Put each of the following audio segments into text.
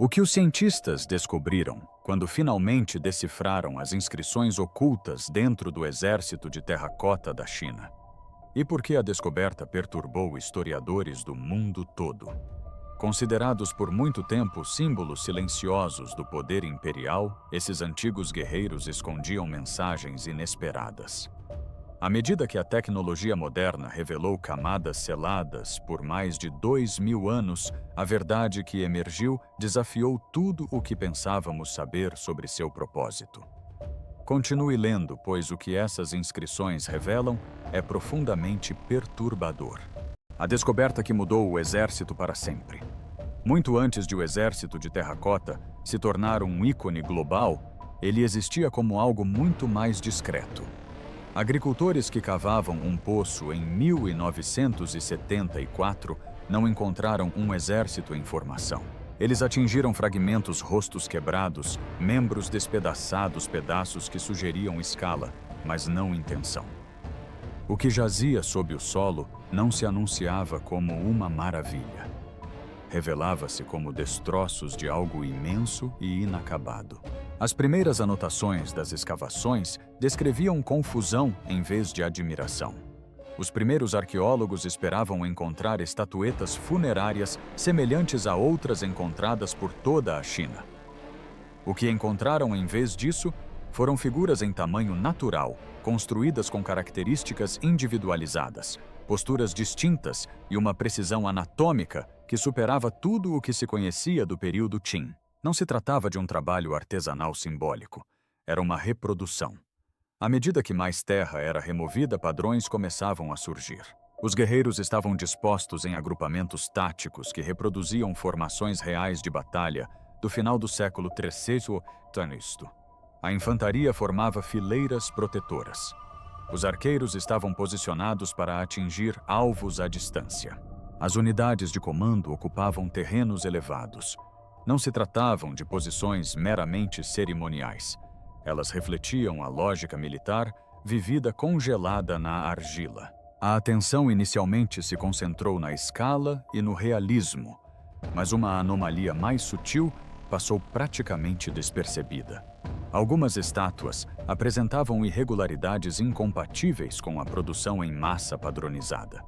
O que os cientistas descobriram quando finalmente decifraram as inscrições ocultas dentro do exército de terracota da China? E por que a descoberta perturbou historiadores do mundo todo? Considerados por muito tempo símbolos silenciosos do poder imperial, esses antigos guerreiros escondiam mensagens inesperadas. À medida que a tecnologia moderna revelou camadas seladas por mais de 2000 anos, a verdade que emergiu desafiou tudo o que pensávamos saber sobre seu propósito. Continue lendo, pois o que essas inscrições revelam é profundamente perturbador. A descoberta que mudou o exército para sempre. Muito antes de o exército de terracota se tornar um ícone global, ele existia como algo muito mais discreto. Agricultores que cavavam um poço em 1974 não encontraram um exército em formação. Eles atingiram fragmentos, rostos quebrados, membros despedaçados, pedaços que sugeriam escala, mas não intenção. O que jazia sob o solo não se anunciava como uma maravilha. Revelava-se como destroços de algo imenso e inacabado. As primeiras anotações das escavações descreviam confusão em vez de admiração. Os primeiros arqueólogos esperavam encontrar estatuetas funerárias semelhantes a outras encontradas por toda a China. O que encontraram em vez disso foram figuras em tamanho natural, construídas com características individualizadas, posturas distintas e uma precisão anatômica que superava tudo o que se conhecia do período Qin. Não se tratava de um trabalho artesanal simbólico, era uma reprodução. À medida que mais terra era removida, padrões começavam a surgir. Os guerreiros estavam dispostos em agrupamentos táticos que reproduziam formações reais de batalha do final do século III a.C. A infantaria formava fileiras protetoras. Os arqueiros estavam posicionados para atingir alvos à distância. As unidades de comando ocupavam terrenos elevados. Não se tratavam de posições meramente cerimoniais. Elas refletiam a lógica militar vivida congelada na argila. A atenção inicialmente se concentrou na escala e no realismo, mas uma anomalia mais sutil passou praticamente despercebida. Algumas estátuas apresentavam irregularidades incompatíveis com a produção em massa padronizada.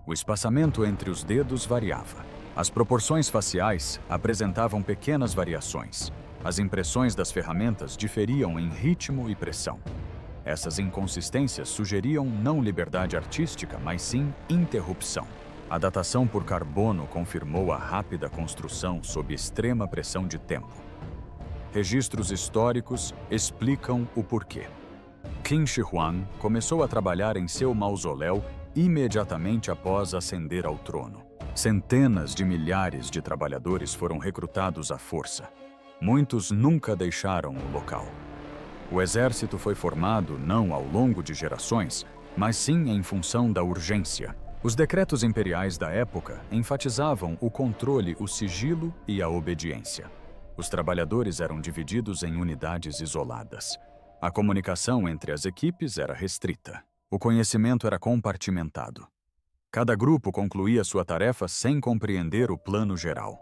O espaçamento entre os dedos variava. As proporções faciais apresentavam pequenas variações. As impressões das ferramentas diferiam em ritmo e pressão. Essas inconsistências sugeriam não liberdade artística, mas sim interrupção. A datação por carbono confirmou a rápida construção sob extrema pressão de tempo. Registros históricos explicam o porquê. Qin Shi Huang começou a trabalhar em seu mausoléu imediatamente após ascender ao trono. Centenas de milhares de trabalhadores foram recrutados à força. Muitos nunca deixaram o local. O exército foi formado não ao longo de gerações, mas sim em função da urgência. Os decretos imperiais da época enfatizavam o controle, o sigilo e a obediência. Os trabalhadores eram divididos em unidades isoladas. A comunicação entre as equipes era restrita. O conhecimento era compartimentado. Cada grupo concluía sua tarefa sem compreender o plano geral.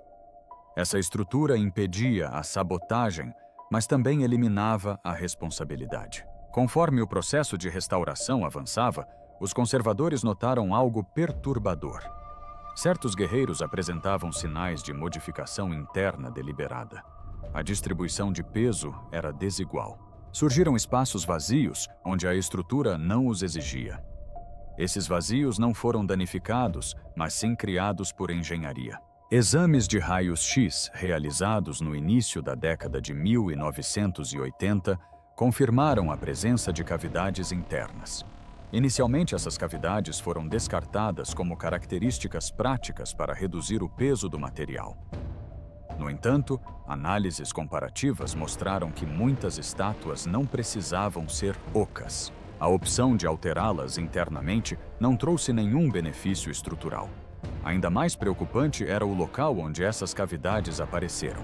Essa estrutura impedia a sabotagem, mas também eliminava a responsabilidade. Conforme o processo de restauração avançava, os conservadores notaram algo perturbador. Certos guerreiros apresentavam sinais de modificação interna deliberada. A distribuição de peso era desigual. Surgiram espaços vazios onde a estrutura não os exigia. Esses vazios não foram danificados, mas sim criados por engenharia. Exames de raios-x realizados no início da década de 1980 confirmaram a presença de cavidades internas. Inicialmente, essas cavidades foram descartadas como características práticas para reduzir o peso do material. No entanto, análises comparativas mostraram que muitas estátuas não precisavam ser ocas. A opção de alterá-las internamente não trouxe nenhum benefício estrutural. Ainda mais preocupante era o local onde essas cavidades apareceram.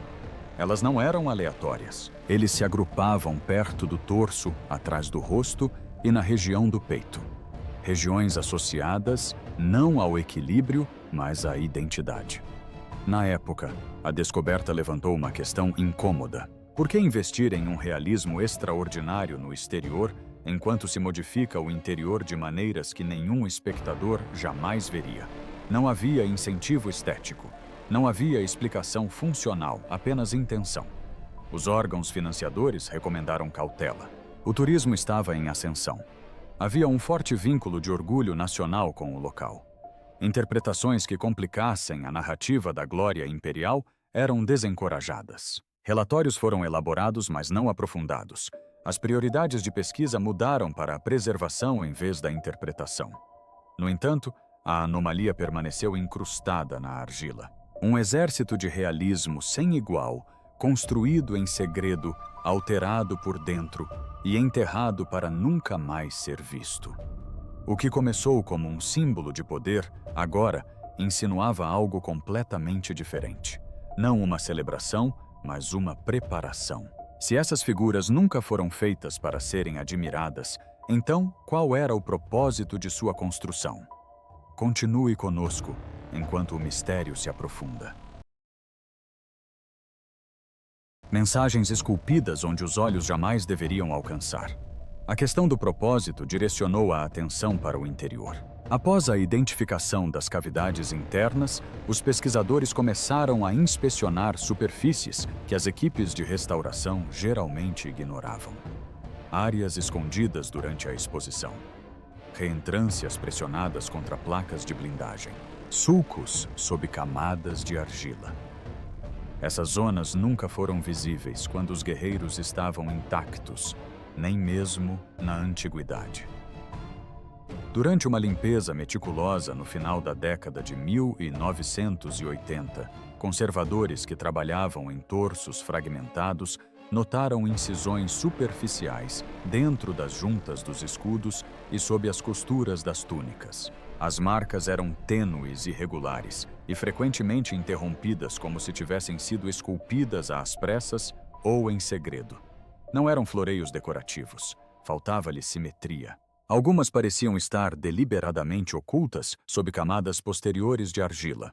Elas não eram aleatórias. Eles se agrupavam perto do torso, atrás do rosto e na região do peito. Regiões associadas não ao equilíbrio, mas à identidade. Na época, a descoberta levantou uma questão incômoda. Por que investir em um realismo extraordinário no exterior, enquanto se modifica o interior de maneiras que nenhum espectador jamais veria? Não havia incentivo estético. Não havia explicação funcional, apenas intenção. Os órgãos financiadores recomendaram cautela. O turismo estava em ascensão. Havia um forte vínculo de orgulho nacional com o local. Interpretações que complicassem a narrativa da glória imperial eram desencorajadas. Relatórios foram elaborados, mas não aprofundados. As prioridades de pesquisa mudaram para a preservação em vez da interpretação. No entanto, a anomalia permaneceu incrustada na argila. Um exército de realismo sem igual, construído em segredo, alterado por dentro e enterrado para nunca mais ser visto. O que começou como um símbolo de poder, agora insinuava algo completamente diferente. Não uma celebração, mas uma preparação. Se essas figuras nunca foram feitas para serem admiradas, então qual era o propósito de sua construção? Continue conosco enquanto o mistério se aprofunda. Mensagens esculpidas onde os olhos jamais deveriam alcançar. A questão do propósito direcionou a atenção para o interior. Após a identificação das cavidades internas, os pesquisadores começaram a inspecionar superfícies que as equipes de restauração geralmente ignoravam. Áreas escondidas durante a exposição. Reentrâncias pressionadas contra placas de blindagem. Sulcos sob camadas de argila. Essas zonas nunca foram visíveis quando os guerreiros estavam intactos, nem mesmo na antiguidade. Durante uma limpeza meticulosa no final da década de 1980, conservadores que trabalhavam em torsos fragmentados notaram incisões superficiais dentro das juntas dos escudos e sob as costuras das túnicas. As marcas eram tênues e irregulares e frequentemente interrompidas como se tivessem sido esculpidas às pressas ou em segredo. Não eram floreios decorativos, faltava-lhe simetria. Algumas pareciam estar deliberadamente ocultas sob camadas posteriores de argila.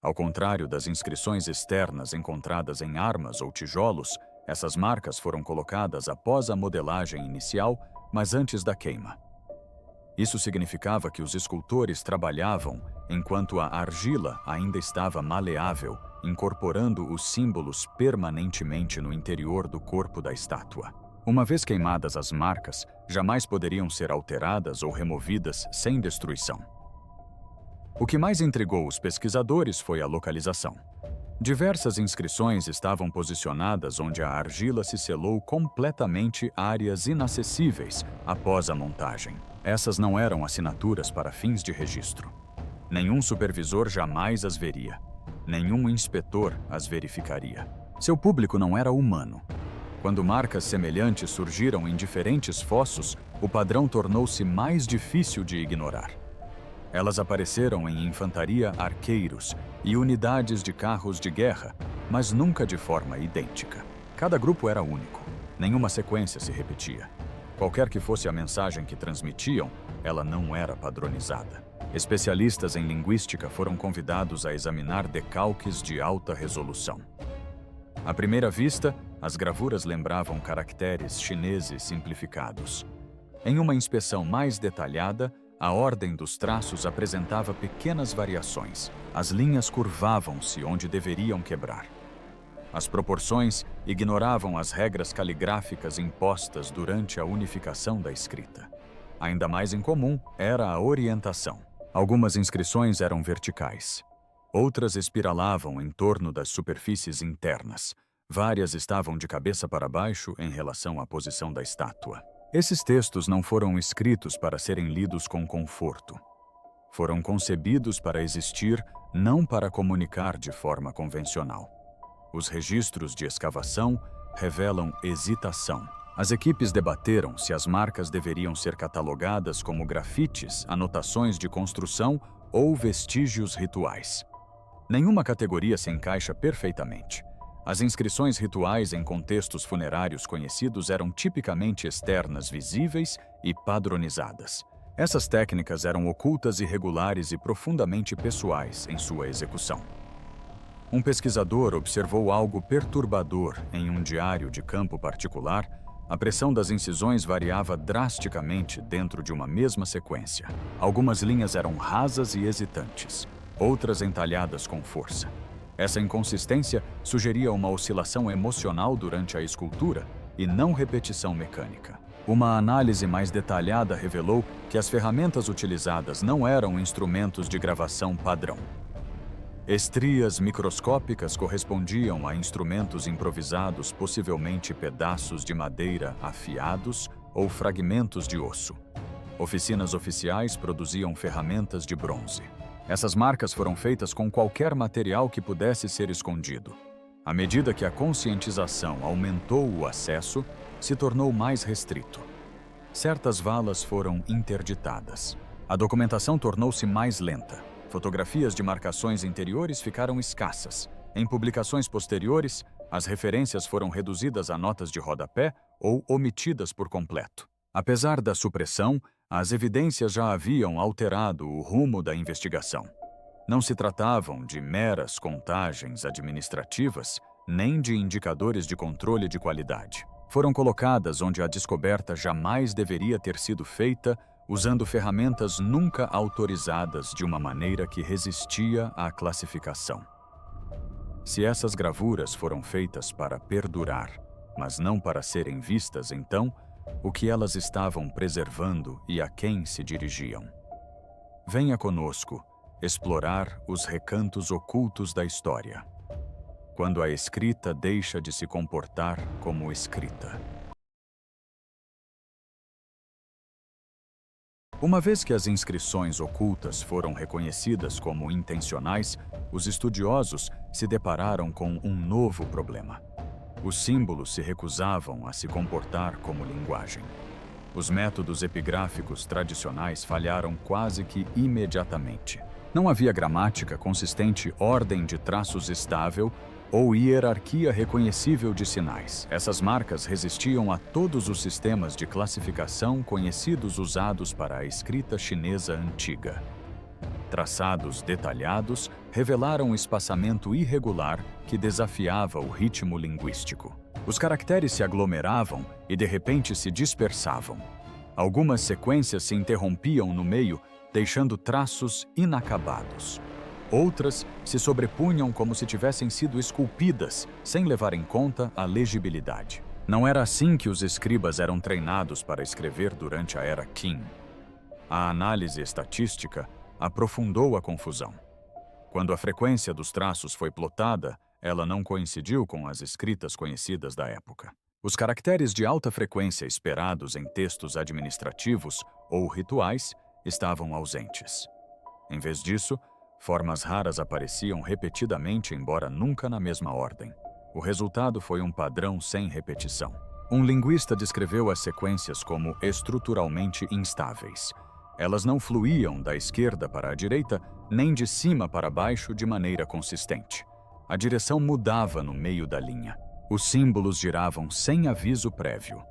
Ao contrário das inscrições externas encontradas em armas ou tijolos, essas marcas foram colocadas após a modelagem inicial, mas antes da queima. Isso significava que os escultores trabalhavam enquanto a argila ainda estava maleável, incorporando os símbolos permanentemente no interior do corpo da estátua. Uma vez queimadas as marcas, jamais poderiam ser alteradas ou removidas sem destruição. O que mais intrigou os pesquisadores foi a localização. Diversas inscrições estavam posicionadas onde a argila se selou completamente áreas inacessíveis após a montagem. Essas não eram assinaturas para fins de registro. Nenhum supervisor jamais as veria. Nenhum inspetor as verificaria. Seu público não era humano. Quando marcas semelhantes surgiram em diferentes fossos, o padrão tornou-se mais difícil de ignorar. Elas apareceram em infantaria, arqueiros e unidades de carros de guerra, mas nunca de forma idêntica. Cada grupo era único. Nenhuma sequência se repetia. Qualquer que fosse a mensagem que transmitiam, ela não era padronizada. Especialistas em linguística foram convidados a examinar decalques de alta resolução. À primeira vista, as gravuras lembravam caracteres chineses simplificados. Em uma inspeção mais detalhada, a ordem dos traços apresentava pequenas variações. As linhas curvavam-se onde deveriam quebrar. As proporções ignoravam as regras caligráficas impostas durante a unificação da escrita. Ainda mais incomum era a orientação. Algumas inscrições eram verticais. Outras espiralavam em torno das superfícies internas. Várias estavam de cabeça para baixo em relação à posição da estátua. Esses textos não foram escritos para serem lidos com conforto. Foram concebidos para existir, não para comunicar de forma convencional. Os registros de escavação revelam hesitação. As equipes debateram se as marcas deveriam ser catalogadas como grafites, anotações de construção ou vestígios rituais. Nenhuma categoria se encaixa perfeitamente. As inscrições rituais em contextos funerários conhecidos eram tipicamente externas, visíveis e padronizadas. Essas técnicas eram ocultas, irregulares e profundamente pessoais em sua execução. Um pesquisador observou algo perturbador em um diário de campo particular. A pressão das incisões variava drasticamente dentro de uma mesma sequência. Algumas linhas eram rasas e hesitantes, outras entalhadas com força. Essa inconsistência sugeria uma oscilação emocional durante a escultura e não repetição mecânica. Uma análise mais detalhada revelou que as ferramentas utilizadas não eram instrumentos de gravação padrão. Estrias microscópicas correspondiam a instrumentos improvisados, possivelmente pedaços de madeira afiados ou fragmentos de osso. Oficinas oficiais produziam ferramentas de bronze. Essas marcas foram feitas com qualquer material que pudesse ser escondido. À medida que a conscientização aumentou, o acesso se tornou mais restrito. Certas valas foram interditadas. A documentação tornou-se mais lenta. Fotografias de marcações interiores ficaram escassas. Em publicações posteriores, as referências foram reduzidas a notas de rodapé ou omitidas por completo. Apesar da supressão, as evidências já haviam alterado o rumo da investigação. Não se tratavam de meras contagens administrativas, nem de indicadores de controle de qualidade. Foram colocadas onde a descoberta jamais deveria ter sido feita, usando ferramentas nunca autorizadas de uma maneira que resistia à classificação. Se essas gravuras foram feitas para perdurar, mas não para serem vistas, então, o que elas estavam preservando e a quem se dirigiam? Venha conosco explorar os recantos ocultos da história, quando a escrita deixa de se comportar como escrita. Uma vez que as inscrições ocultas foram reconhecidas como intencionais, os estudiosos se depararam com um novo problema. Os símbolos se recusavam a se comportar como linguagem. Os métodos epigráficos tradicionais falharam quase que imediatamente. Não havia gramática consistente, ordem de traços estável ou hierarquia reconhecível de sinais. Essas marcas resistiam a todos os sistemas de classificação conhecidos usados para a escrita chinesa antiga. Traçados detalhados revelaram um espaçamento irregular que desafiava o ritmo linguístico. Os caracteres se aglomeravam e de repente se dispersavam. Algumas sequências se interrompiam no meio, deixando traços inacabados. Outras se sobrepunham como se tivessem sido esculpidas, sem levar em conta a legibilidade. Não era assim que os escribas eram treinados para escrever durante a era Qin. A análise estatística aprofundou a confusão. Quando a frequência dos traços foi plotada, ela não coincidiu com as escritas conhecidas da época. Os caracteres de alta frequência esperados em textos administrativos ou rituais estavam ausentes. Em vez disso, formas raras apareciam repetidamente, embora nunca na mesma ordem. O resultado foi um padrão sem repetição. Um linguista descreveu as sequências como estruturalmente instáveis. Elas não fluíam da esquerda para a direita, nem de cima para baixo de maneira consistente. A direção mudava no meio da linha. Os símbolos giravam sem aviso prévio.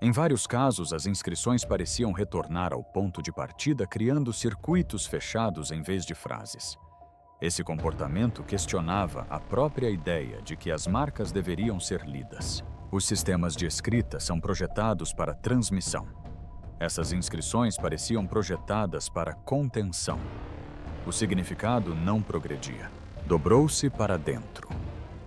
Em vários casos, as inscrições pareciam retornar ao ponto de partida, criando circuitos fechados em vez de frases. Esse comportamento questionava a própria ideia de que as marcas deveriam ser lidas. Os sistemas de escrita são projetados para transmissão. Essas inscrições pareciam projetadas para contenção. O significado não progredia. Dobrou-se para dentro.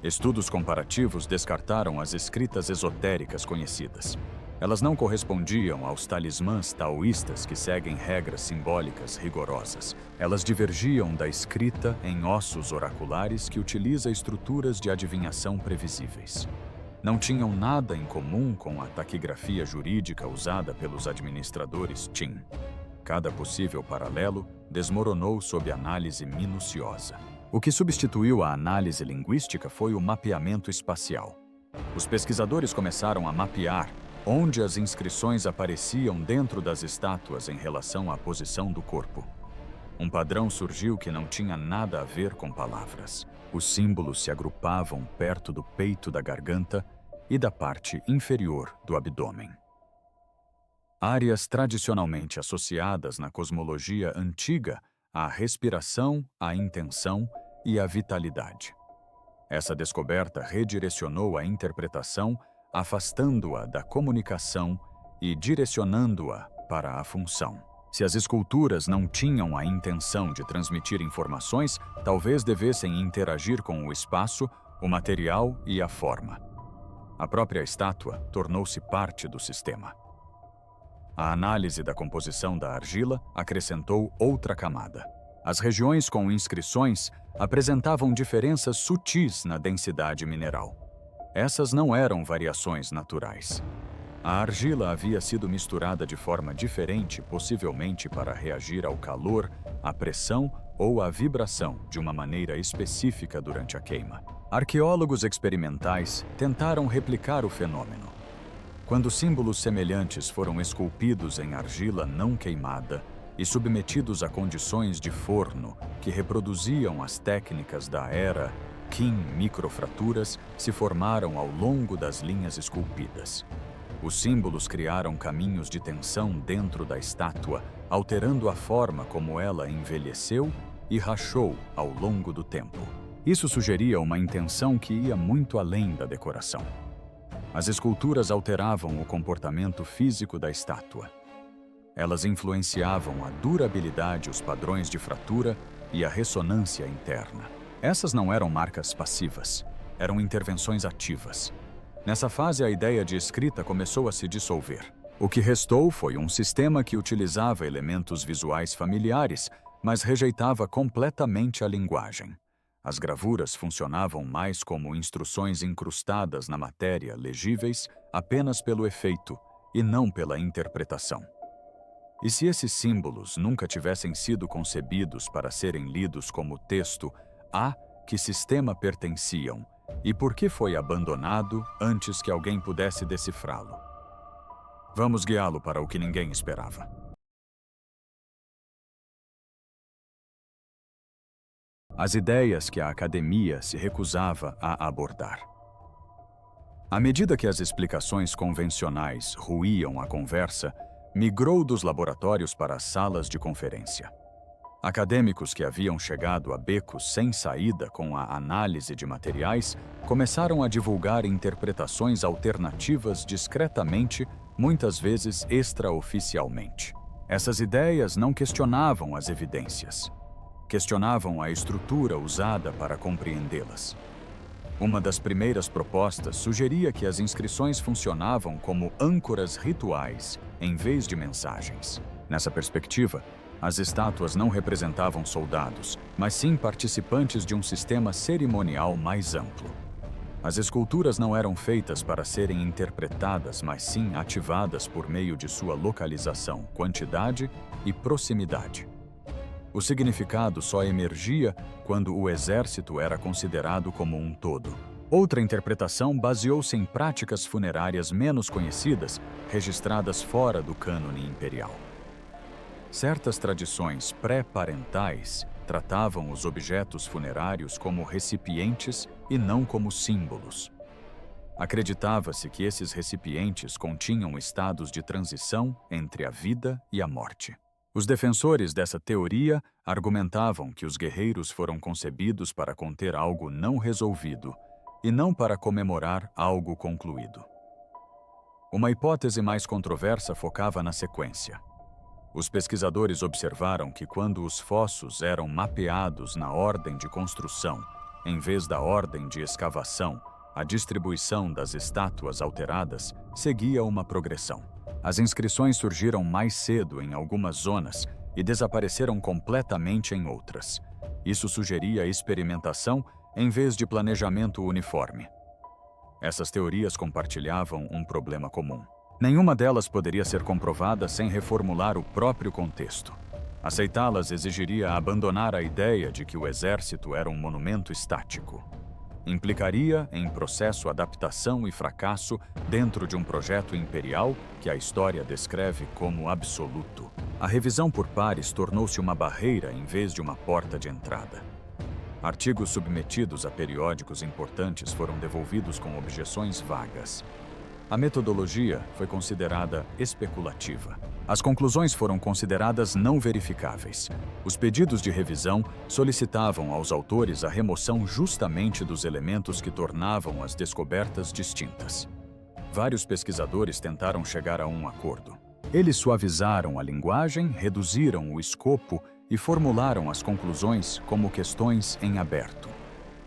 Estudos comparativos descartaram as escritas esotéricas conhecidas. Elas não correspondiam aos talismãs taoístas que seguem regras simbólicas rigorosas. Elas divergiam da escrita em ossos oraculares que utiliza estruturas de adivinhação previsíveis. Não tinham nada em comum com a taquigrafia jurídica usada pelos administradores Qin. Cada possível paralelo desmoronou sob análise minuciosa. O que substituiu a análise linguística foi o mapeamento espacial. Os pesquisadores começaram a mapear onde as inscrições apareciam dentro das estátuas em relação à posição do corpo. Um padrão surgiu que não tinha nada a ver com palavras. Os símbolos se agrupavam perto do peito da garganta e da parte inferior do abdômen. Áreas tradicionalmente associadas na cosmologia antiga à respiração, à intenção e à vitalidade. Essa descoberta redirecionou a interpretação, afastando-a da comunicação e direcionando-a para a função. Se as esculturas não tinham a intenção de transmitir informações, talvez devessem interagir com o espaço, o material e a forma. A própria estátua tornou-se parte do sistema. A análise da composição da argila acrescentou outra camada. As regiões com inscrições apresentavam diferenças sutis na densidade mineral. Essas não eram variações naturais. A argila havia sido misturada de forma diferente, possivelmente para reagir ao calor, à pressão ou à vibração de uma maneira específica durante a queima. Arqueólogos experimentais tentaram replicar o fenômeno. Quando símbolos semelhantes foram esculpidos em argila não queimada e submetidos a condições de forno que reproduziam as técnicas da era Qin, microfraturas se formaram ao longo das linhas esculpidas. Os símbolos criaram caminhos de tensão dentro da estátua, alterando a forma como ela envelheceu e rachou ao longo do tempo. Isso sugeria uma intenção que ia muito além da decoração. As esculturas alteravam o comportamento físico da estátua. Elas influenciavam a durabilidade, os padrões de fratura e a ressonância interna. Essas não eram marcas passivas, eram intervenções ativas. Nessa fase, a ideia de escrita começou a se dissolver. O que restou foi um sistema que utilizava elementos visuais familiares, mas rejeitava completamente a linguagem. As gravuras funcionavam mais como instruções incrustadas na matéria, legíveis apenas pelo efeito e não pela interpretação. E se esses símbolos nunca tivessem sido concebidos para serem lidos como texto, a que sistema pertenciam e por que foi abandonado antes que alguém pudesse decifrá-lo? Vamos guiá-lo para o que ninguém esperava. As ideias que a academia se recusava a abordar. À medida que as explicações convencionais ruíam a conversa, migrou dos laboratórios para as salas de conferência. Acadêmicos que haviam chegado a becos sem saída com a análise de materiais começaram a divulgar interpretações alternativas discretamente, muitas vezes extraoficialmente. Essas ideias não questionavam as evidências. Questionavam a estrutura usada para compreendê-las. Uma das primeiras propostas sugeria que as inscrições funcionavam como âncoras rituais, em vez de mensagens. Nessa perspectiva, as estátuas não representavam soldados, mas sim participantes de um sistema cerimonial mais amplo. As esculturas não eram feitas para serem interpretadas, mas sim ativadas por meio de sua localização, quantidade e proximidade. O significado só emergia quando o exército era considerado como um todo. Outra interpretação baseou-se em práticas funerárias menos conhecidas, registradas fora do cânone imperial. Certas tradições pré-parentais tratavam os objetos funerários como recipientes e não como símbolos. Acreditava-se que esses recipientes continham estados de transição entre a vida e a morte. Os defensores dessa teoria argumentavam que os guerreiros foram concebidos para conter algo não resolvido e não para comemorar algo concluído. Uma hipótese mais controversa focava na sequência. Os pesquisadores observaram que quando os fossos eram mapeados na ordem de construção, em vez da ordem de escavação, a distribuição das estátuas alteradas seguia uma progressão. As inscrições surgiram mais cedo em algumas zonas e desapareceram completamente em outras. Isso sugeria experimentação em vez de planejamento uniforme. Essas teorias compartilhavam um problema comum. Nenhuma delas poderia ser comprovada sem reformular o próprio contexto. Aceitá-las exigiria abandonar a ideia de que o exército era um monumento estático. Implicaria em processo adaptação e fracasso dentro de um projeto imperial que a história descreve como absoluto. A revisão por pares tornou-se uma barreira em vez de uma porta de entrada. Artigos submetidos a periódicos importantes foram devolvidos com objeções vagas. A metodologia foi considerada especulativa. As conclusões foram consideradas não verificáveis. Os pedidos de revisão solicitavam aos autores a remoção justamente dos elementos que tornavam as descobertas distintas. Vários pesquisadores tentaram chegar a um acordo. Eles suavizaram a linguagem, reduziram o escopo e formularam as conclusões como questões em aberto.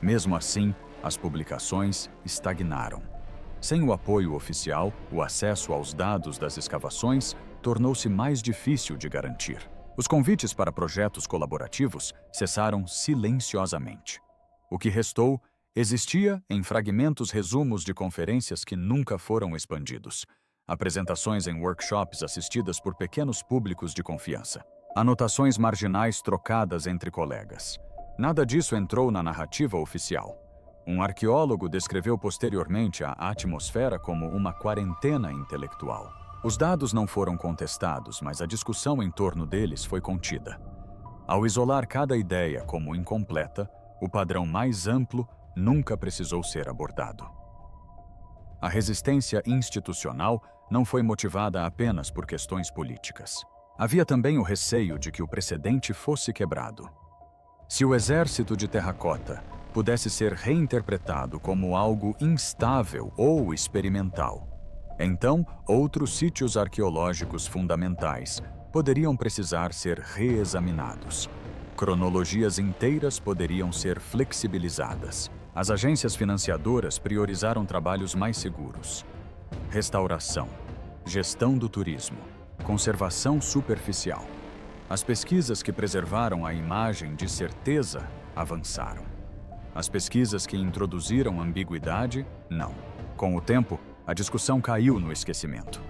Mesmo assim, as publicações estagnaram. Sem o apoio oficial, o acesso aos dados das escavações tornou-se mais difícil de garantir. Os convites para projetos colaborativos cessaram silenciosamente. O que restou existia em fragmentos resumos de conferências que nunca foram expandidos, apresentações em workshops assistidas por pequenos públicos de confiança, anotações marginais trocadas entre colegas. Nada disso entrou na narrativa oficial. Um arqueólogo descreveu posteriormente a atmosfera como uma quarentena intelectual. Os dados não foram contestados, mas a discussão em torno deles foi contida. Ao isolar cada ideia como incompleta, o padrão mais amplo nunca precisou ser abordado. A resistência institucional não foi motivada apenas por questões políticas. Havia também o receio de que o precedente fosse quebrado. Se o exército de terracota pudesse ser reinterpretado como algo instável ou experimental, então outros sítios arqueológicos fundamentais poderiam precisar ser reexaminados. Cronologias inteiras poderiam ser flexibilizadas. As agências financiadoras priorizaram trabalhos mais seguros. Restauração, gestão do turismo, conservação superficial. As pesquisas que preservaram a imagem de certeza avançaram. As pesquisas que introduziram ambiguidade, não. Com o tempo, a discussão caiu no esquecimento.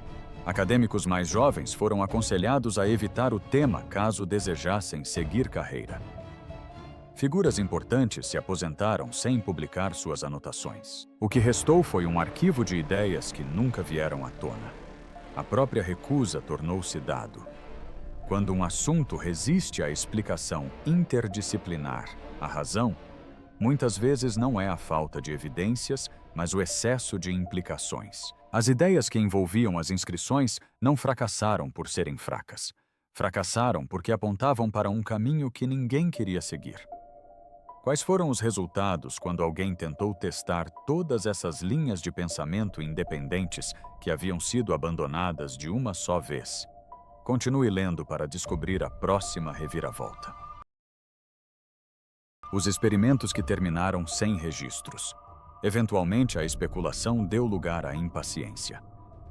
Acadêmicos mais jovens foram aconselhados a evitar o tema caso desejassem seguir carreira. Figuras importantes se aposentaram sem publicar suas anotações. O que restou foi um arquivo de ideias que nunca vieram à tona. A própria recusa tornou-se dado. Quando um assunto resiste à explicação interdisciplinar, à razão, muitas vezes não é a falta de evidências, mas o excesso de implicações. As ideias que envolviam as inscrições não fracassaram por serem fracas. Fracassaram porque apontavam para um caminho que ninguém queria seguir. Quais foram os resultados quando alguém tentou testar todas essas linhas de pensamento independentes que haviam sido abandonadas de uma só vez? Continue lendo para descobrir a próxima reviravolta. Os experimentos que terminaram sem registros. Eventualmente, a especulação deu lugar à impaciência.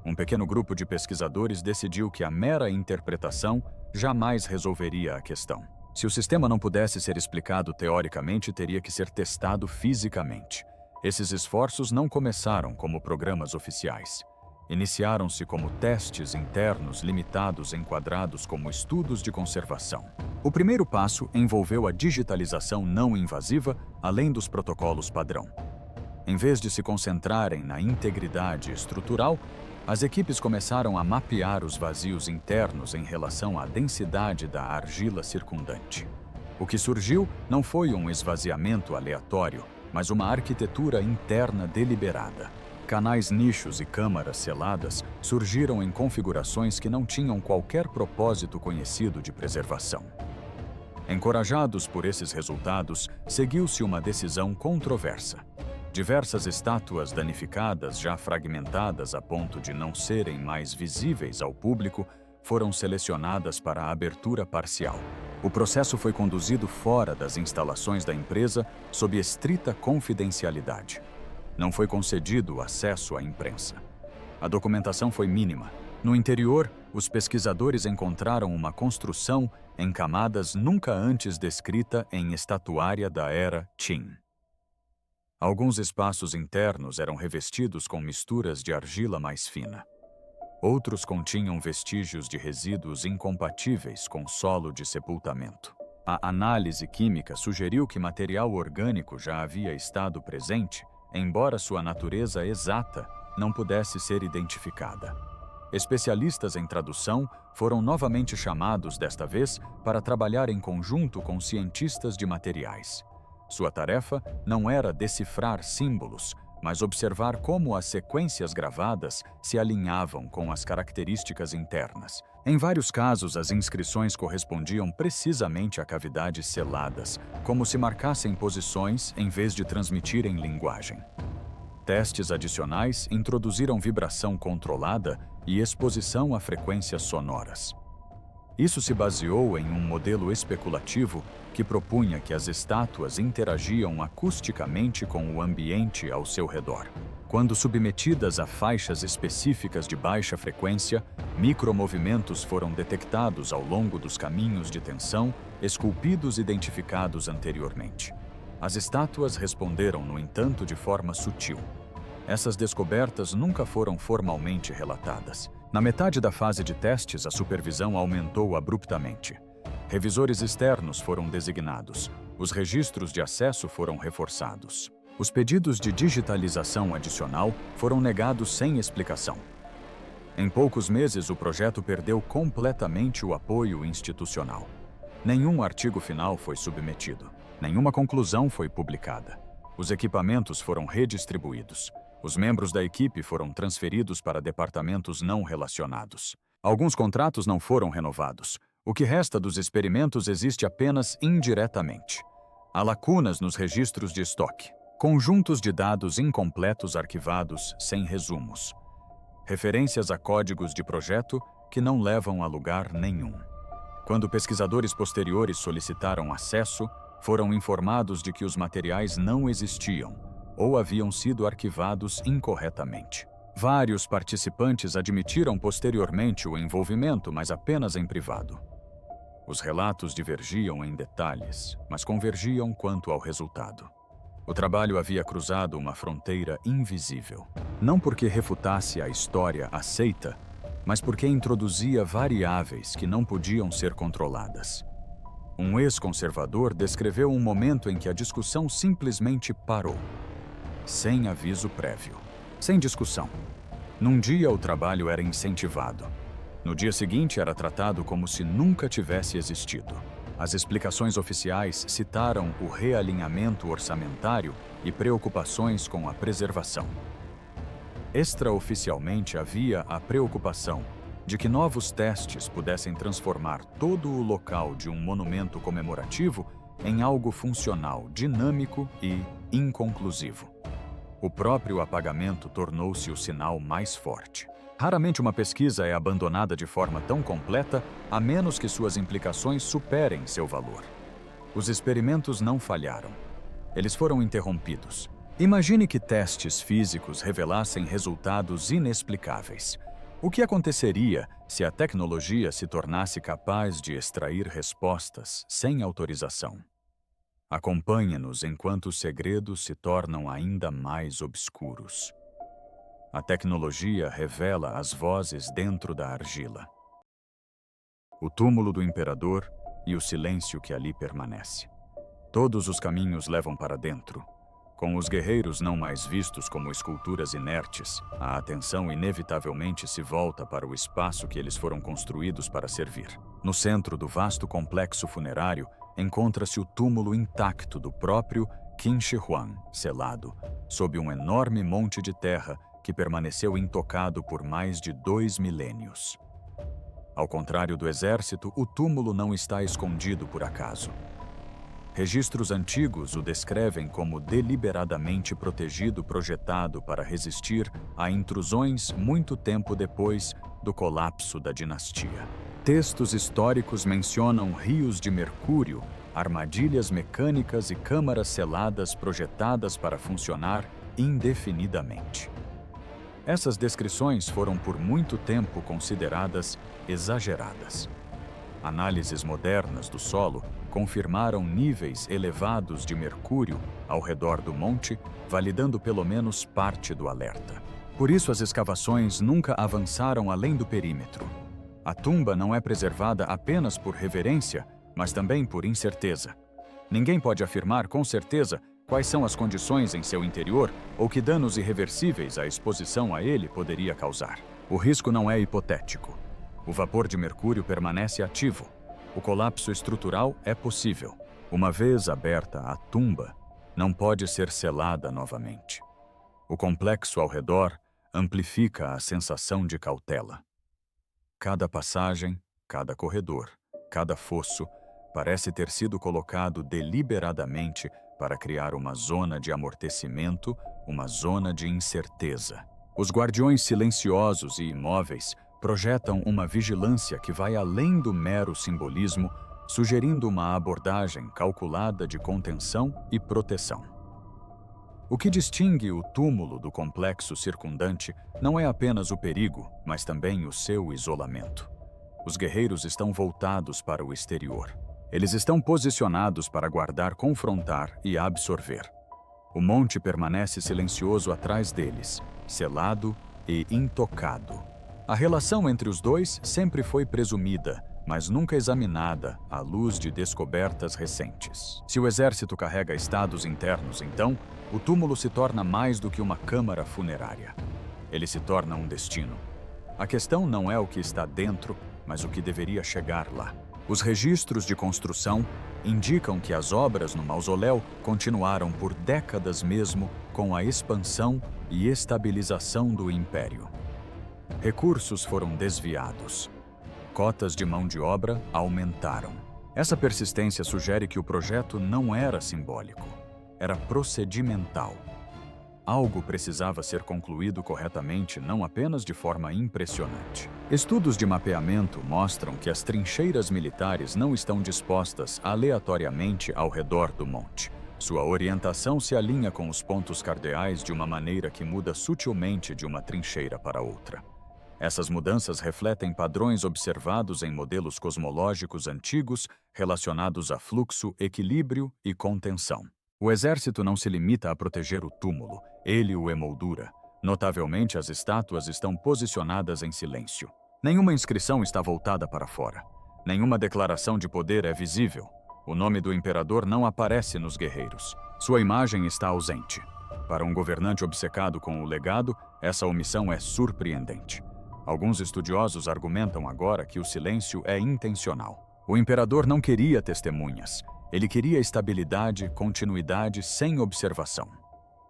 Um pequeno grupo de pesquisadores decidiu que a mera interpretação jamais resolveria a questão. Se o sistema não pudesse ser explicado teoricamente, teria que ser testado fisicamente. Esses esforços não começaram como programas oficiais. Iniciaram-se como testes internos limitados enquadrados como estudos de conservação. O primeiro passo envolveu a digitalização não invasiva, além dos protocolos padrão. Em vez de se concentrarem na integridade estrutural, as equipes começaram a mapear os vazios internos em relação à densidade da argila circundante. O que surgiu não foi um esvaziamento aleatório, mas uma arquitetura interna deliberada. Canais nichos e câmaras seladas surgiram em configurações que não tinham qualquer propósito conhecido de preservação. Encorajados por esses resultados, seguiu-se uma decisão controversa. Diversas estátuas danificadas, já fragmentadas a ponto de não serem mais visíveis ao público, foram selecionadas para a abertura parcial. O processo foi conduzido fora das instalações da empresa sob estrita confidencialidade. Não foi concedido acesso à imprensa. A documentação foi mínima. No interior, os pesquisadores encontraram uma construção em camadas nunca antes descrita em estatuária da era Qin. Alguns espaços internos eram revestidos com misturas de argila mais fina. Outros continham vestígios de resíduos incompatíveis com solo de sepultamento. A análise química sugeriu que material orgânico já havia estado presente, embora sua natureza exata não pudesse ser identificada. Especialistas em tradução foram novamente chamados desta vez para trabalhar em conjunto com cientistas de materiais. Sua tarefa não era decifrar símbolos, mas observar como as sequências gravadas se alinhavam com as características internas. Em vários casos, as inscrições correspondiam precisamente a cavidades seladas, como se marcassem posições em vez de transmitirem linguagem. Testes adicionais introduziram vibração controlada e exposição a frequências sonoras. Isso se baseou em um modelo especulativo que propunha que as estátuas interagiam acusticamente com o ambiente ao seu redor. Quando submetidas a faixas específicas de baixa frequência, micromovimentos foram detectados ao longo dos caminhos de tensão esculpidos e identificados anteriormente. As estátuas responderam, no entanto, de forma sutil. Essas descobertas nunca foram formalmente relatadas. Na metade da fase de testes, a supervisão aumentou abruptamente. Revisores externos foram designados. Os registros de acesso foram reforçados. Os pedidos de digitalização adicional foram negados sem explicação. Em poucos meses, o projeto perdeu completamente o apoio institucional. Nenhum artigo final foi submetido. Nenhuma conclusão foi publicada. Os equipamentos foram redistribuídos. Os membros da equipe foram transferidos para departamentos não relacionados. Alguns contratos não foram renovados. O que resta dos experimentos existe apenas indiretamente. Há lacunas nos registros de estoque. Conjuntos de dados incompletos arquivados sem resumos. Referências a códigos de projeto que não levam a lugar nenhum. Quando pesquisadores posteriores solicitaram acesso, foram informados de que os materiais não existiam ou haviam sido arquivados incorretamente. Vários participantes admitiram posteriormente o envolvimento, mas apenas em privado. Os relatos divergiam em detalhes, mas convergiam quanto ao resultado. O trabalho havia cruzado uma fronteira invisível, não porque refutasse a história aceita, mas porque introduzia variáveis que não podiam ser controladas. Um ex-conservador descreveu um momento em que a discussão simplesmente parou, sem aviso prévio, sem discussão. Num dia, o trabalho era incentivado. No dia seguinte, era tratado como se nunca tivesse existido. As explicações oficiais citaram o realinhamento orçamentário e preocupações com a preservação. Extraoficialmente, havia a preocupação de que novos testes pudessem transformar todo o local de um monumento comemorativo em algo funcional, dinâmico e inconclusivo. O próprio apagamento tornou-se o sinal mais forte. Raramente uma pesquisa é abandonada de forma tão completa, a menos que suas implicações superem seu valor. Os experimentos não falharam. Eles foram interrompidos. Imagine que testes físicos revelassem resultados inexplicáveis. O que aconteceria se a tecnologia se tornasse capaz de extrair respostas sem autorização? Acompanhe-nos enquanto os segredos se tornam ainda mais obscuros. A tecnologia revela as vozes dentro da argila. O túmulo do imperador e o silêncio que ali permanece. Todos os caminhos levam para dentro. Com os guerreiros não mais vistos como esculturas inertes, a atenção inevitavelmente se volta para o espaço que eles foram construídos para servir. No centro do vasto complexo funerário, encontra-se o túmulo intacto do próprio Qin Shi Huang, selado, sob um enorme monte de terra que permaneceu intocado por mais de 2 milênios. Ao contrário do exército, o túmulo não está escondido por acaso. Registros antigos o descrevem como deliberadamente projetado para resistir a intrusões muito tempo depois do colapso da dinastia. Textos históricos mencionam rios de mercúrio, armadilhas mecânicas e câmaras seladas projetadas para funcionar indefinidamente. Essas descrições foram por muito tempo consideradas exageradas. Análises modernas do solo confirmaram níveis elevados de mercúrio ao redor do monte, validando pelo menos parte do alerta. Por isso, as escavações nunca avançaram além do perímetro. A tumba não é preservada apenas por reverência, mas também por incerteza. Ninguém pode afirmar com certeza quais são as condições em seu interior ou que danos irreversíveis a exposição a ele poderia causar. O risco não é hipotético. O vapor de mercúrio permanece ativo. O colapso estrutural é possível. Uma vez aberta a tumba, não pode ser selada novamente. O complexo ao redor amplifica a sensação de cautela. Cada passagem, cada corredor, cada fosso parece ter sido colocado deliberadamente para criar uma zona de amortecimento, uma zona de incerteza. Os guardiões silenciosos e imóveis projetam uma vigilância que vai além do mero simbolismo, sugerindo uma abordagem calculada de contenção e proteção. O que distingue o túmulo do complexo circundante não é apenas o perigo, mas também o seu isolamento. Os guerreiros estão voltados para o exterior. Eles estão posicionados para guardar, confrontar e absorver. O monte permanece silencioso atrás deles, selado e intocado. A relação entre os dois sempre foi presumida, mas nunca examinada à luz de descobertas recentes. Se o exército carrega estados internos, então, o túmulo se torna mais do que uma câmara funerária. Ele se torna um destino. A questão não é o que está dentro, mas o que deveria chegar lá. Os registros de construção indicam que as obras no mausoléu continuaram por décadas mesmo com a expansão e estabilização do império. Recursos foram desviados. Cotas de mão de obra aumentaram. Essa persistência sugere que o projeto não era simbólico, era procedimental. Algo precisava ser concluído corretamente, não apenas de forma impressionante. Estudos de mapeamento mostram que as trincheiras militares não estão dispostas aleatoriamente ao redor do monte. Sua orientação se alinha com os pontos cardeais de uma maneira que muda sutilmente de uma trincheira para outra. Essas mudanças refletem padrões observados em modelos cosmológicos antigos relacionados a fluxo, equilíbrio e contenção. O exército não se limita a proteger o túmulo, ele o emoldura. Notavelmente, as estátuas estão posicionadas em silêncio. Nenhuma inscrição está voltada para fora. Nenhuma declaração de poder é visível. O nome do imperador não aparece nos guerreiros. Sua imagem está ausente. Para um governante obcecado com o legado, essa omissão é surpreendente. Alguns estudiosos argumentam agora que o silêncio é intencional. O imperador não queria testemunhas. Ele queria estabilidade, continuidade sem observação.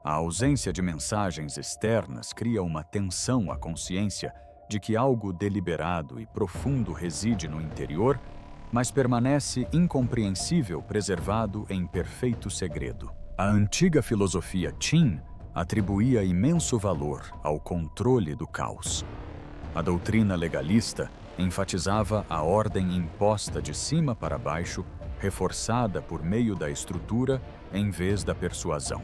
A ausência de mensagens externas cria uma tensão à consciência de que algo deliberado e profundo reside no interior, mas permanece incompreensível, preservado em perfeito segredo. A antiga filosofia Qin atribuía imenso valor ao controle do caos. A doutrina legalista enfatizava a ordem imposta de cima para baixo, reforçada por meio da estrutura em vez da persuasão.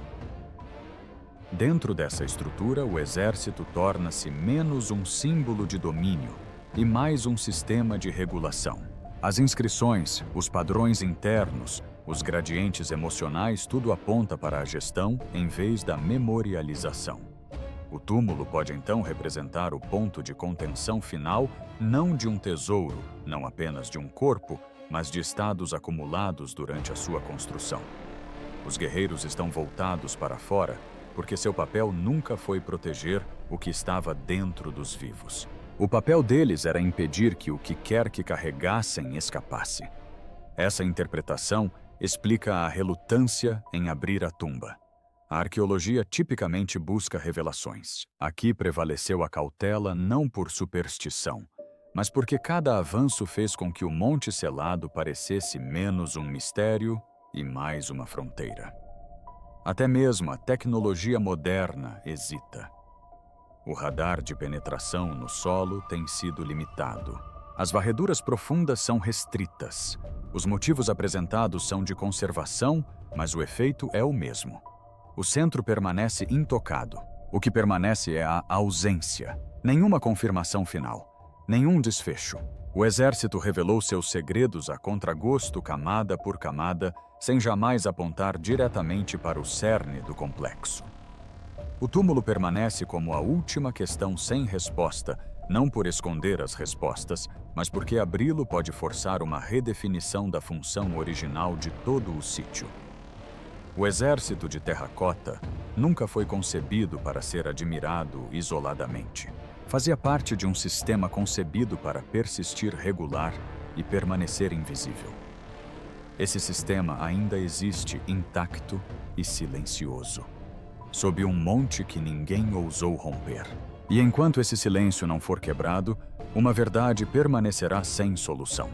Dentro dessa estrutura, o exército torna-se menos um símbolo de domínio e mais um sistema de regulação. As inscrições, os padrões internos, os gradientes emocionais, tudo aponta para a gestão em vez da memorialização. O túmulo pode então representar o ponto de contenção final, não de um tesouro, não apenas de um corpo, mas de estados acumulados durante a sua construção. Os guerreiros estão voltados para fora, porque seu papel nunca foi proteger o que estava dentro dos vivos. O papel deles era impedir que o que quer que carregassem escapasse. Essa interpretação explica a relutância em abrir a tumba. A arqueologia tipicamente busca revelações. Aqui prevaleceu a cautela não por superstição, mas porque cada avanço fez com que o Monte Selado parecesse menos um mistério e mais uma fronteira. Até mesmo a tecnologia moderna hesita. O radar de penetração no solo tem sido limitado. As varreduras profundas são restritas. Os motivos apresentados são de conservação, mas o efeito é o mesmo. O centro permanece intocado. O que permanece é a ausência. Nenhuma confirmação final. Nenhum desfecho. O exército revelou seus segredos a contragosto, camada por camada, sem jamais apontar diretamente para o cerne do complexo. O túmulo permanece como a última questão sem resposta, não por esconder as respostas, mas porque abri-lo pode forçar uma redefinição da função original de todo o sítio. O exército de terracota nunca foi concebido para ser admirado isoladamente. Fazia parte de um sistema concebido para persistir regular e permanecer invisível. Esse sistema ainda existe intacto e silencioso. sob um monte que ninguém ousou romper. E enquanto esse silêncio não for quebrado, uma verdade permanecerá sem solução.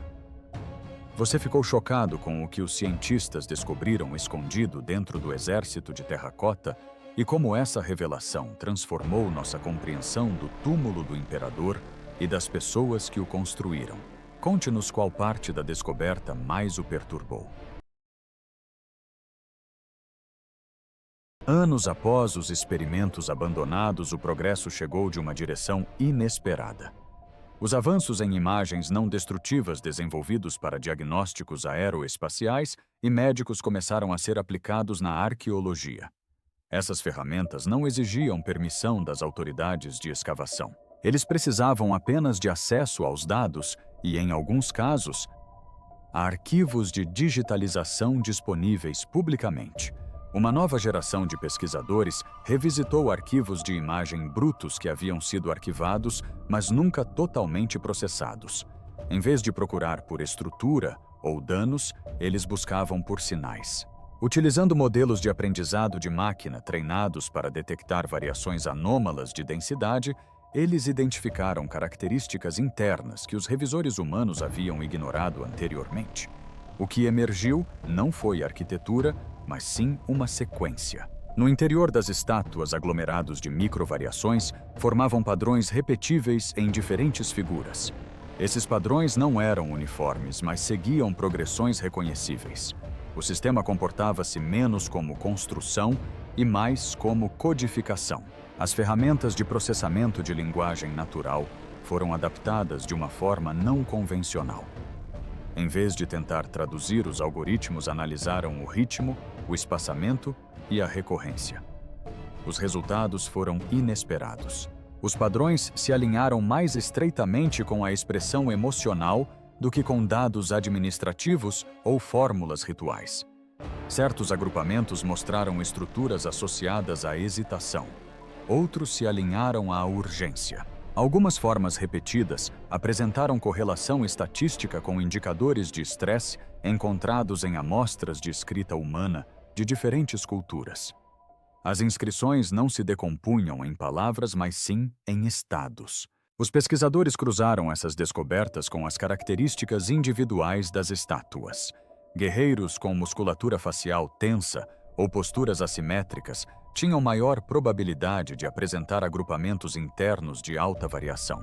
Você ficou chocado com o que os cientistas descobriram escondido dentro do exército de terracota e como essa revelação transformou nossa compreensão do túmulo do imperador e das pessoas que o construíram. Conte-nos qual parte da descoberta mais o perturbou. Anos após os experimentos abandonados, o progresso chegou de uma direção inesperada. Os avanços em imagens não destrutivas desenvolvidos para diagnósticos aeroespaciais e médicos começaram a ser aplicados na arqueologia. Essas ferramentas não exigiam permissão das autoridades de escavação. Eles precisavam apenas de acesso aos dados e, em alguns casos, a arquivos de digitalização disponíveis publicamente. Uma nova geração de pesquisadores revisitou arquivos de imagem brutos que haviam sido arquivados, mas nunca totalmente processados. Em vez de procurar por estrutura ou danos, eles buscavam por sinais. Utilizando modelos de aprendizado de máquina treinados para detectar variações anômalas de densidade, eles identificaram características internas que os revisores humanos haviam ignorado anteriormente. O que emergiu não foi arquitetura, mas sim uma sequência. No interior das estátuas, aglomerados de microvariações formavam padrões repetíveis em diferentes figuras. Esses padrões não eram uniformes, mas seguiam progressões reconhecíveis. O sistema comportava-se menos como construção e mais como codificação. As ferramentas de processamento de linguagem natural foram adaptadas de uma forma não convencional. Em vez de tentar traduzir, os algoritmos analisaram o ritmo, o espaçamento e a recorrência. Os resultados foram inesperados. Os padrões se alinharam mais estreitamente com a expressão emocional do que com dados administrativos ou fórmulas rituais. Certos agrupamentos mostraram estruturas associadas à hesitação. Outros se alinharam à urgência. Algumas formas repetidas apresentaram correlação estatística com indicadores de estresse encontrados em amostras de escrita humana de diferentes culturas. As inscrições não se decompunham em palavras, mas sim em estados. Os pesquisadores cruzaram essas descobertas com as características individuais das estátuas. Guerreiros com musculatura facial tensa ou posturas assimétricas tinham maior probabilidade de apresentar agrupamentos internos de alta variação.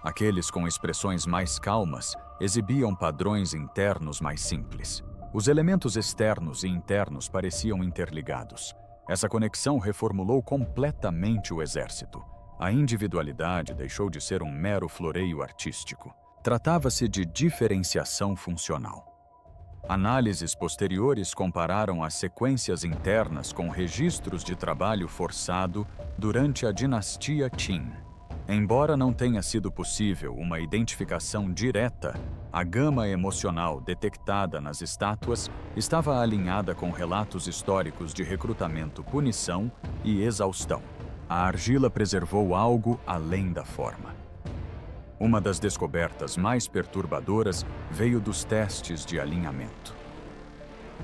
Aqueles com expressões mais calmas exibiam padrões internos mais simples. Os elementos externos e internos pareciam interligados. Essa conexão reformulou completamente o exército. A individualidade deixou de ser um mero floreio artístico. Tratava-se de diferenciação funcional. Análises posteriores compararam as sequências internas com registros de trabalho forçado durante a dinastia Qin. Embora não tenha sido possível uma identificação direta, a gama emocional detectada nas estátuas estava alinhada com relatos históricos de recrutamento, punição e exaustão. A argila preservou algo além da forma. Uma das descobertas mais perturbadoras veio dos testes de alinhamento.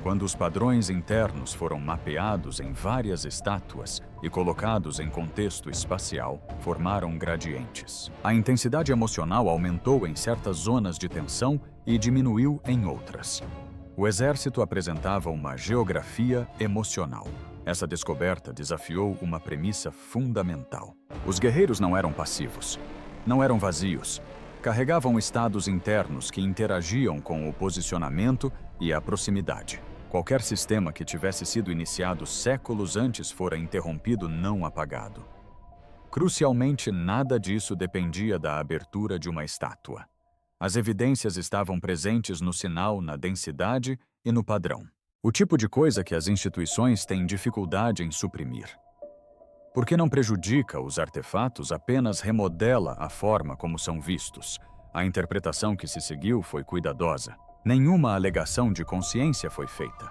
Quando os padrões internos foram mapeados em várias estátuas e colocados em contexto espacial, formaram gradientes. A intensidade emocional aumentou em certas zonas de tensão e diminuiu em outras. O exército apresentava uma geografia emocional. Essa descoberta desafiou uma premissa fundamental. Os guerreiros não eram passivos. Não eram vazios. Carregavam estados internos que interagiam com o posicionamento e a proximidade. Qualquer sistema que tivesse sido iniciado séculos antes fora interrompido, não apagado. Crucialmente, nada disso dependia da abertura de uma estátua. As evidências estavam presentes no sinal, na densidade e no padrão. O tipo de coisa que as instituições têm dificuldade em suprimir. Porque não prejudica os artefatos, apenas remodela a forma como são vistos. A interpretação que se seguiu foi cuidadosa. Nenhuma alegação de consciência foi feita.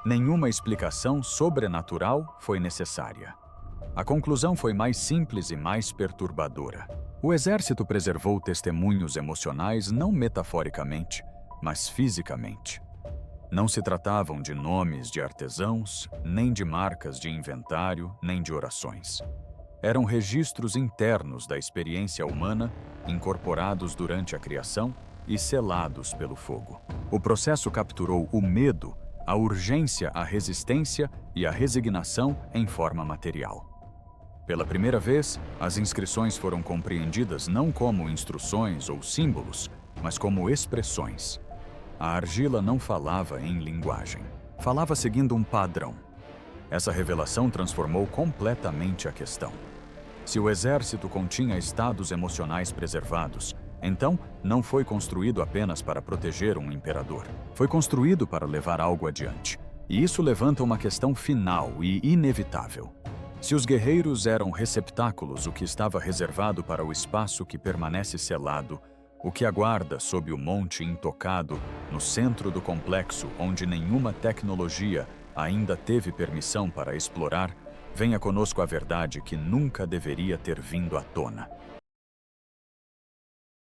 Nenhuma explicação sobrenatural foi necessária. A conclusão foi mais simples e mais perturbadora. O exército preservou testemunhos emocionais não metaforicamente, mas fisicamente. Não se tratavam de nomes de artesãos, nem de marcas de inventário, nem de orações. Eram registros internos da experiência humana, incorporados durante a criação e selados pelo fogo. O processo capturou o medo, a urgência, a resistência e a resignação em forma material. Pela primeira vez, as inscrições foram compreendidas não como instruções ou símbolos, mas como expressões. A argila não falava em linguagem. Falava seguindo um padrão. Essa revelação transformou completamente a questão. Se o exército continha estados emocionais preservados, então não foi construído apenas para proteger um imperador. Foi construído para levar algo adiante. E isso levanta uma questão final e inevitável. Se os guerreiros eram receptáculos, o que estava reservado para o espaço que permanece selado, o que aguarda sob o monte intocado, no centro do complexo, onde nenhuma tecnologia ainda teve permissão para explorar, venha conosco a verdade que nunca deveria ter vindo à tona.